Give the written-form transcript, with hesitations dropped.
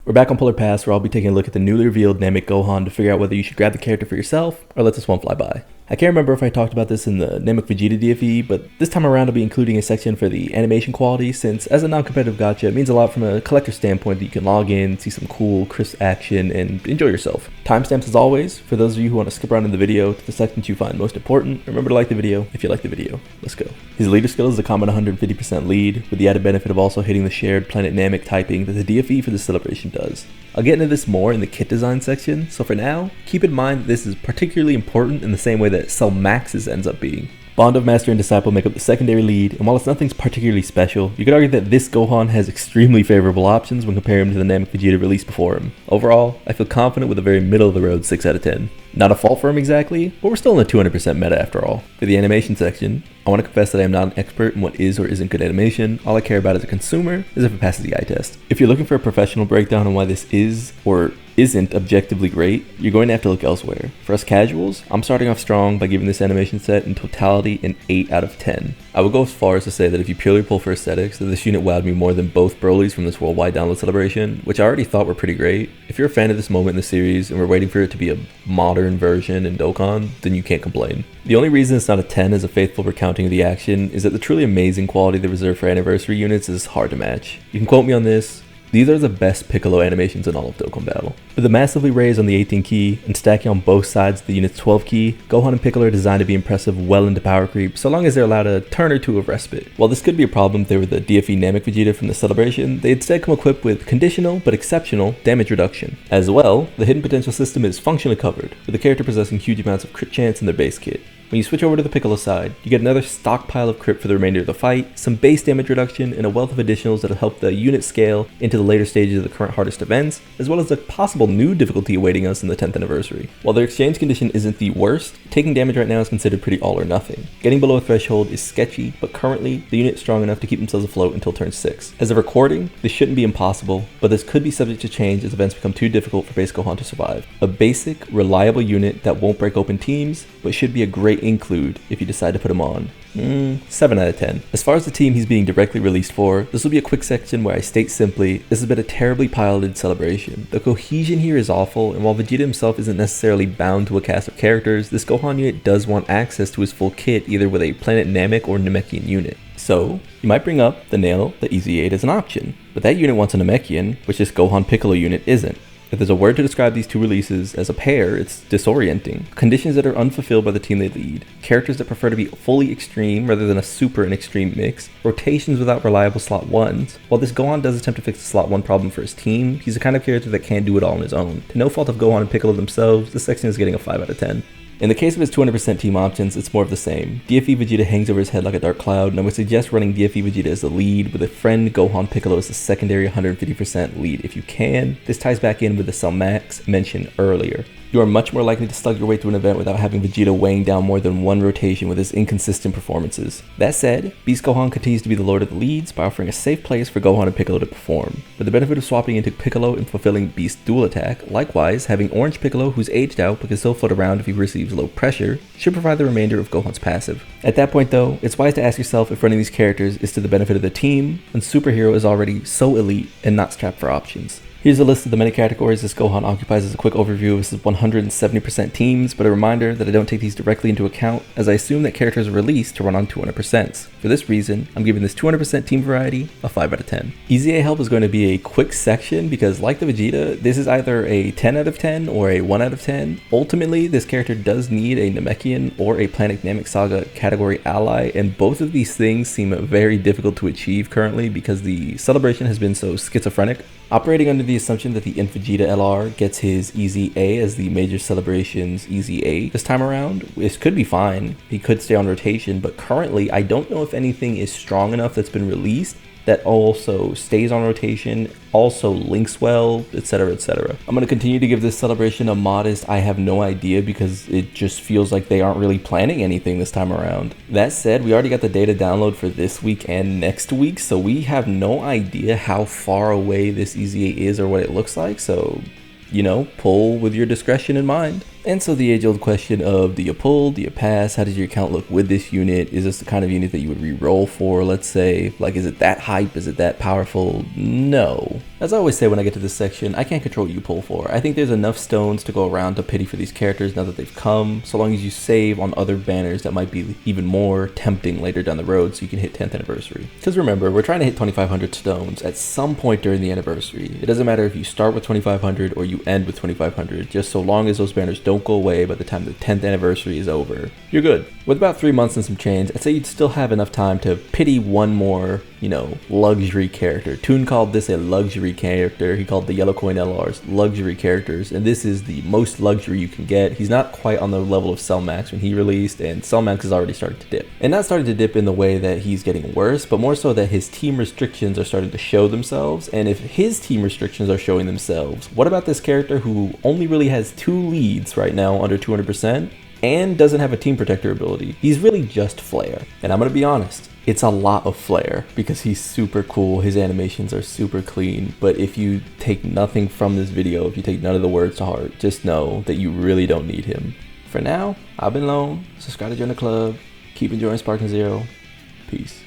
We're back on Polar Pass, where I'll be taking a look at the newly revealed Namek Gohan to figure out whether you should grab the character for yourself or let this one fly by. I can't remember if I talked about this in the Namek Vegeta DFE, but this time around I'll be including a section for the animation quality, since as a non-competitive gacha, it means a lot from a collector standpoint that you can log in, see some cool, crisp action, and enjoy yourself. Timestamps as always, for those of you who want to skip around in the video to the sections you find most important. Remember to like the video if you like the video. Let's go. His leader skill is a common 150% lead, with the added benefit of also hitting the shared Planet Namek typing that the DFE for the celebration does. I'll get into this more in the kit design section, so for now, keep in mind that this is particularly important in the same way that Cell Max's ends up being. Bond of Master and Disciple make up the secondary lead, and while it's nothing particularly special, you could argue that this Gohan has extremely favorable options when comparing him to the Namek Vegeta released before him. Overall, I feel confident with a very middle-of-the-road 6 out of 10. Not a fault for him exactly, but we're still in the 200% meta after all. For the animation section, I want to confess that I am not an expert in what is or isn't good animation. All I care about as a consumer is if it passes the eye test. If you're looking for a professional breakdown on why this is or isn't objectively great, you're going to have to look elsewhere. For us casuals, I'm starting off strong by giving this animation set in totality an 8 out of 10. I would go as far as to say that if you purely pull for aesthetics, that this unit wowed me more than both Broly's from this worldwide download celebration, which I already thought were pretty great. If you're a fan of this moment in the series and we're waiting for it to be a modern version in Dokkan, then you can't complain. The only reason it's not a 10 as a faithful recounting of the action is that the truly amazing quality they reserve for anniversary units is hard to match. You can quote me on this. These are the best Piccolo animations in all of Dokkan Battle. With the massively raised on the 18 key and stacking on both sides of the unit's 12 key, Gohan and Piccolo are designed to be impressive well into power creep, so long as they're allowed a turn or two of respite. While this could be a problem if they were the DFE Namek Vegeta from the celebration, they instead come equipped with conditional but exceptional damage reduction. As well, the hidden potential system is functionally covered, with the character possessing huge amounts of crit chance in their base kit. When you switch over to the Piccolo side, you get another stockpile of crit for the remainder of the fight, some base damage reduction, and a wealth of additionals that'll help the unit scale into the later stages of the current hardest events, as well as the possible new difficulty awaiting us in the 10th anniversary. While their exchange condition isn't the worst, taking damage right now is considered pretty all or nothing. Getting below a threshold is sketchy, but currently, the unit is strong enough to keep themselves afloat until turn 6. As of recording, this shouldn't be impossible, but this could be subject to change as events become too difficult for base Gohan to survive. A basic, reliable unit that won't break open teams, but should be a great include if you decide to put him on. 7 out of 10. As far as the team he's being directly released for, this will be a quick section where I state simply, this has been a terribly piloted celebration. The cohesion here is awful, and while Vegeta himself isn't necessarily bound to a cast of characters, this Gohan unit does want access to his full kit either with a Planet Namek or Namekian unit. So, you might bring up the nail that EZA as an option, but that unit wants a Namekian, which this Gohan Piccolo unit isn't. If there's a word to describe these two releases as a pair, it's disorienting. Conditions that are unfulfilled by the team they lead, characters that prefer to be fully extreme rather than a super and extreme mix, rotations without reliable slot 1s. While this Gohan does attempt to fix the slot 1 problem for his team, he's the kind of character that can't do it all on his own. To no fault of Gohan and Piccolo themselves, this section is getting a 5 out of 10. In the case of his 200% team options, it's more of the same. DFE Vegeta hangs over his head like a dark cloud, and I would suggest running DFE Vegeta as the lead, with a friend Gohan Piccolo as the secondary 150% lead if you can. This ties back in with the Cell Max mentioned earlier. You are much more likely to slug your way through an event without having Vegeta weighing down more than one rotation with his inconsistent performances. That said, Beast Gohan continues to be the lord of the leads by offering a safe place for Gohan and Piccolo to perform. With the benefit of swapping into Piccolo and fulfilling Beast dual attack, likewise, having Orange Piccolo, who's aged out but can still float around if he receives low pressure, should provide the remainder of Gohan's passive. At that point though, it's wise to ask yourself if running these characters is to the benefit of the team, when Superhero is already so elite and not strapped for options. Here's a list of the many categories this Gohan occupies as a quick overview of his 170% teams, but a reminder that I don't take these directly into account as I assume that characters are released to run on 200%. For this reason, I'm giving this 200% team variety a 5 out of 10. EZA Help is going to be a quick section because like the Vegeta, this is either a 10 out of 10 or a 1 out of 10. Ultimately, this character does need a Namekian or a Planet Namek Saga category ally, and both of these things seem very difficult to achieve currently because the celebration has been so schizophrenic. Operating under the assumption that the Vegeta LR gets his EZA as the major celebrations EZA this time around, this could be fine. He could stay on rotation, but currently I don't know if anything is strong enough that's been released that also stays on rotation, also links well, etc, etc. I'm going to continue to give this celebration a modest I have no idea because it just feels like they aren't really planning anything this time around. That said, we already got the data download for this week and next week, so we have no idea how far away this EZA is or what it looks like, so, you know, pull with your discretion in mind. And so the age-old question of, do you pull, do you pass, how does your account look with this unit? Is this the kind of unit that you would re-roll for, let's say? Like, is it that hype? Is it that powerful? No. As I always say when I get to this section, I can't control what you pull for. I think there's enough stones to go around to pity for these characters now that they've come, so long as you save on other banners that might be even more tempting later down the road so you can hit 10th anniversary. Because remember, we're trying to hit 2,500 stones at some point during the anniversary. It doesn't matter if you start with 2,500 or you end with 2,500, just so long as those banners don't go away by the time the 10th anniversary is over, you're good. With about 3 months and some change, I'd say you'd still have enough time to pity one more, luxury character. Toon called this a luxury character. He called the yellow coin LRs luxury characters, and this is the most luxury you can get. He's not quite on the level of Cellmax when he released, and Cellmax is already starting to dip. And not starting to dip in the way that he's getting worse, but more so that his team restrictions are starting to show themselves. And if his team restrictions are showing themselves, what about this character who only really has 2 leads right now under 200%? And doesn't have a team protector ability? He's really just Flare. And I'm gonna be honest, it's a lot of Flare because he's super cool, his animations are super clean, but if you take nothing from this video, if you take none of the words to heart, just know that you really don't need him. For now, I've been Lone, subscribe to join the club, keep enjoying Sparking Zero, peace.